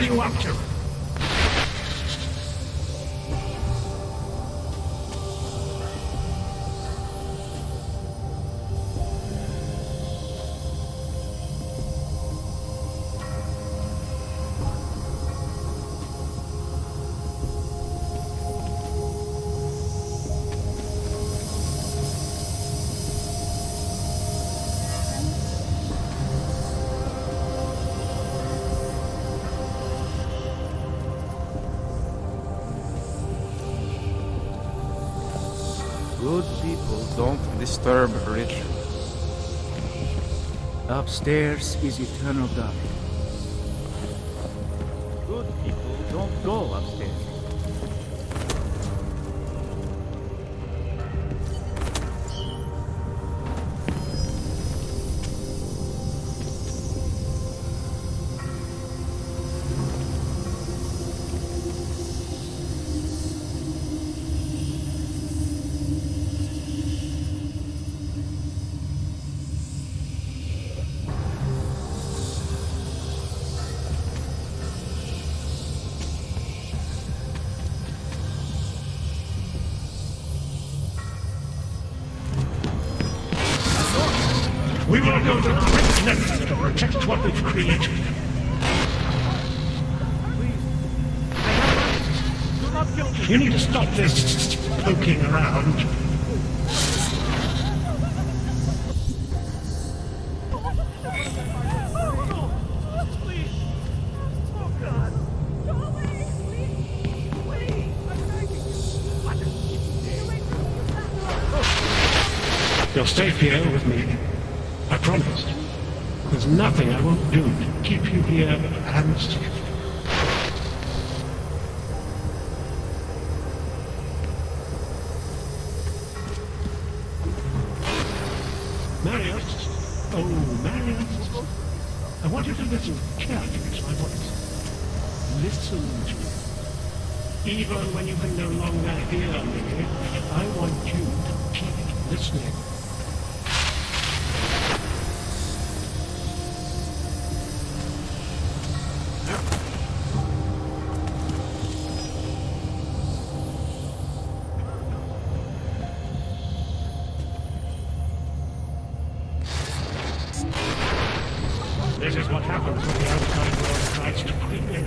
are you up to? Good people don't disturb Richard. Upstairs is eternal dark. Good people don't go upstairs. We will go to great lengths to protect what we've created. You need to stop this poking around. You're safe here with me. I promise. There's nothing I won't do to keep you here and safe. Marius? Oh, Marius. I want you to listen carefully to my voice. Listen to me. Even when you can no longer hear me, I want you to keep listening. This is what happens when the outside world tries to creep in.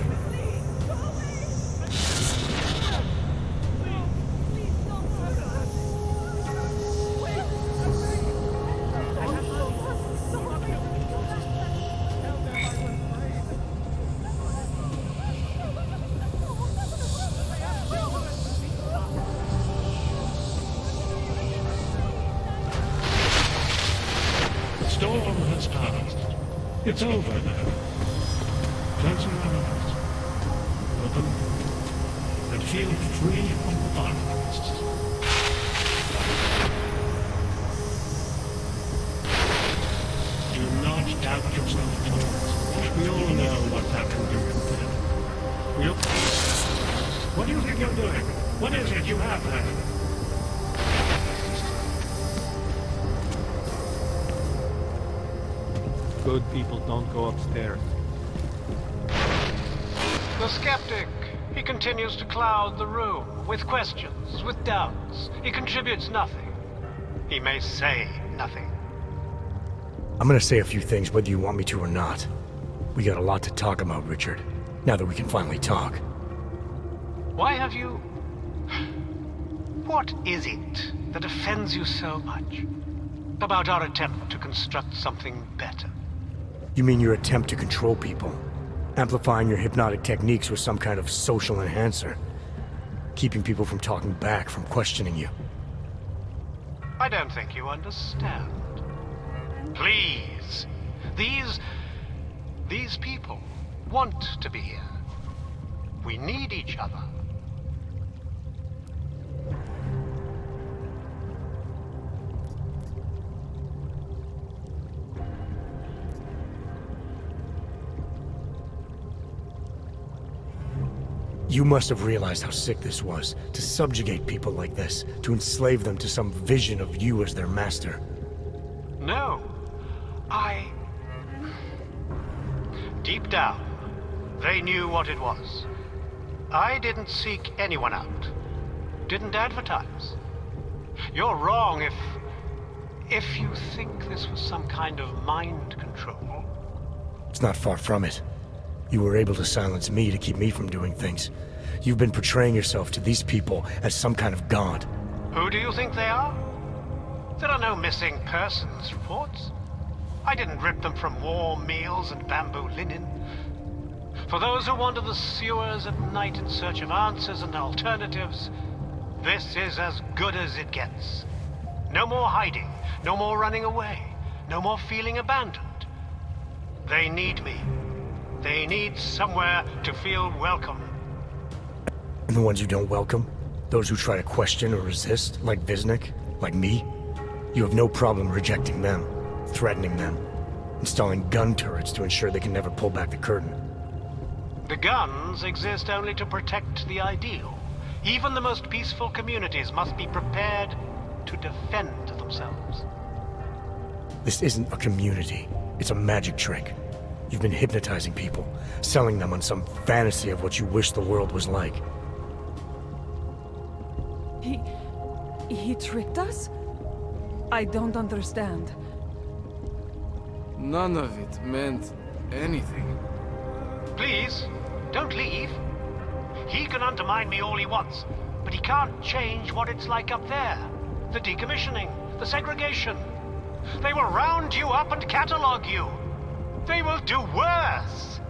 The storm has passed. It's over now. Close your eyes. Open and feel free from violence. Do not doubt yourself, Thomas. We all know what that can do to them. What do you think you're doing? What is it you have there? Good people don't go upstairs. The skeptic. He continues to cloud the room with questions, with doubts. He contributes nothing. He may say nothing. I'm gonna say a few things whether you want me to or not. We got a lot to talk about, Richard. Now that we can finally talk. Why have you... What is it that offends you so much about our attempt to construct something better? You mean your attempt to control people? Amplifying your hypnotic techniques with some kind of social enhancer? Keeping people from talking back, from questioning you? I don't think you understand. Please. These people want to be here. We need each other. You must have realized how sick this was, to subjugate people like this, to enslave them to some vision of you as their master. No. Deep down, They knew what it was. I didn't seek anyone out. Didn't advertise. You're wrong if you think this was some kind of mind control. It's not far from it. You were able to silence me to keep me from doing things. You've been portraying yourself to these people as some kind of god. Who do you think they are? There are no missing persons reports. I didn't rip them from warm meals and bamboo linen. For those who wander the sewers at night in search of answers and alternatives, this is as good as it gets. No more hiding, no more running away, no more feeling abandoned. They need me. They need somewhere to feel welcome. And the ones you don't welcome? Those who try to question or resist, like Visnik, like me? You have no problem rejecting them, threatening them, installing gun turrets to ensure they can never pull back the curtain. The guns exist only to protect the ideal. Even the most peaceful communities must be prepared to defend themselves. This isn't a community. It's a magic trick. You've been hypnotizing people, selling them on some fantasy of what you wish the world was like. He tricked us? I don't understand. None of it meant anything. Please, don't leave. He can undermine me all he wants, but he can't change what it's like up there. The decommissioning, the segregation. They will round you up and catalog you. They will do worse.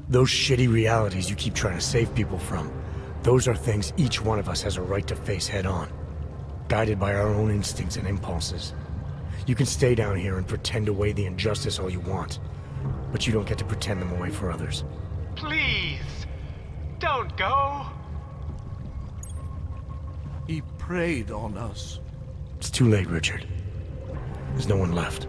Those shitty realities you keep trying to save people from, those are things each one of us has a right to face head on, guided by our own instincts and impulses. You can stay down here and pretend away the injustice all you want, but you don't get to pretend them away for others. Please, don't go. He preyed on us. It's too late, Richard. There's no one left.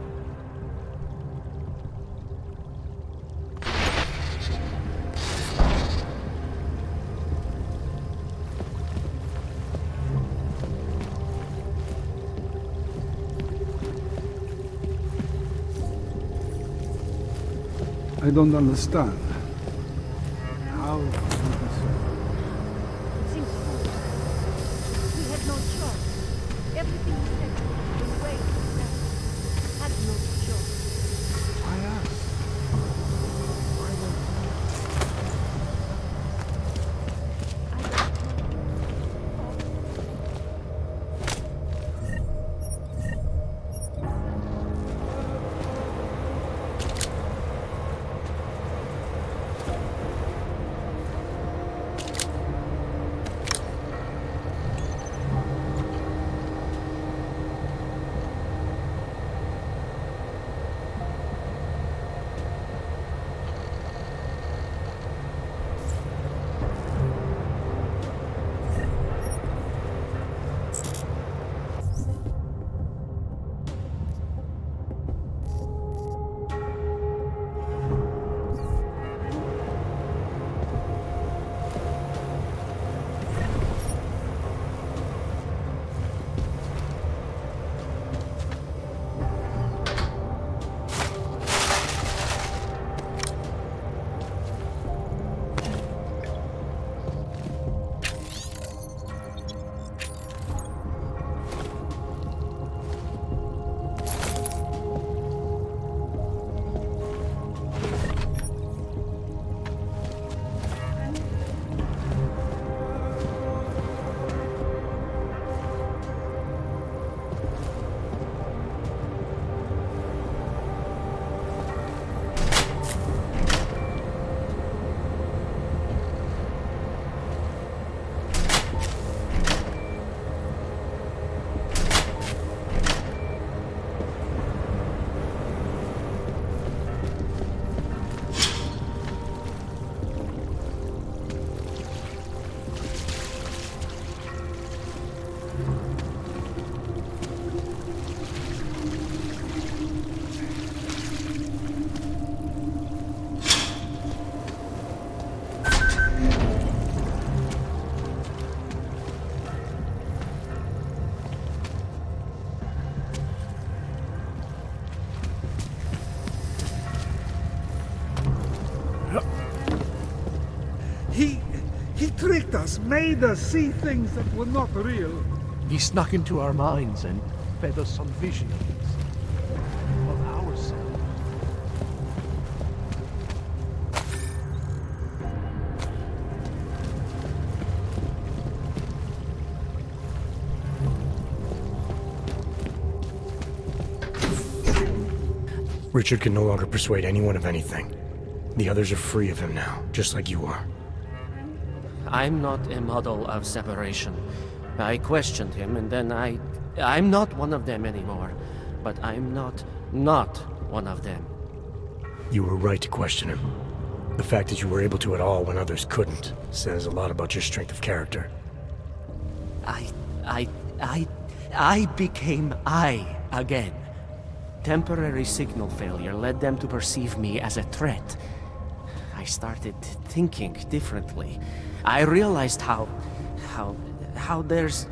I don't understand. How It seems foolish. We had no choice. Everything we said, the way we said, had no choice. I asked. tricked us, made us see things that were not real. He snuck into our minds and fed us some visions of ourselves. Richard can no longer persuade anyone of anything. The others are free of him now, just like you are. I'm not a model of separation. I questioned him, and then I'm not one of them anymore. But I'm not one of them. You were right to question him. The fact that you were able to at all when others couldn't says a lot about your strength of character. I became I again. Temporary signal failure led them to perceive me as a threat. I started thinking differently. I realized how there's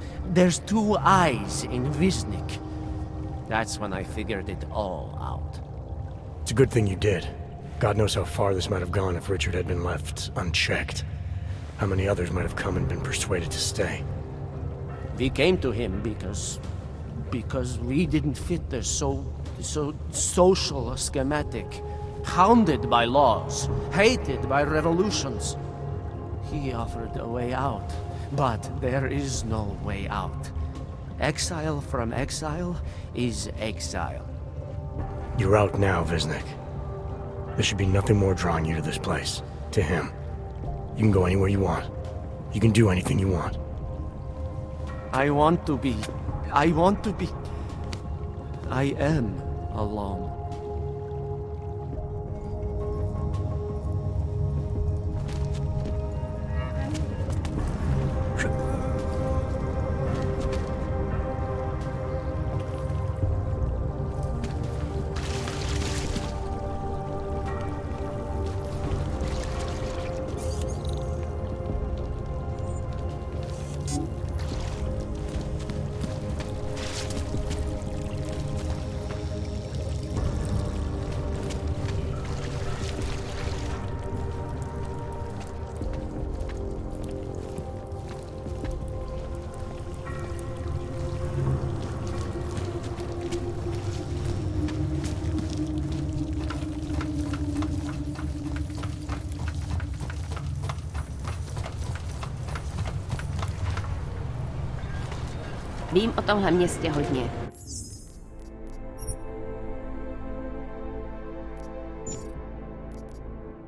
two eyes in Wisnik. That's when I figured it all out. It's a good thing you did. God knows how far this might have gone if Richard had been left unchecked. How many others might have come and been persuaded to stay. We came to him because we didn't fit the so social schematic, hounded by laws, hated by revolutions. He offered a way out, but there is no way out. Exile from exile is exile. You're out now, Wisnik. There should be nothing more drawing you to this place, to him. You can go anywhere you want. You can do anything you want. I am alone. Vím o tomhle městě hodně.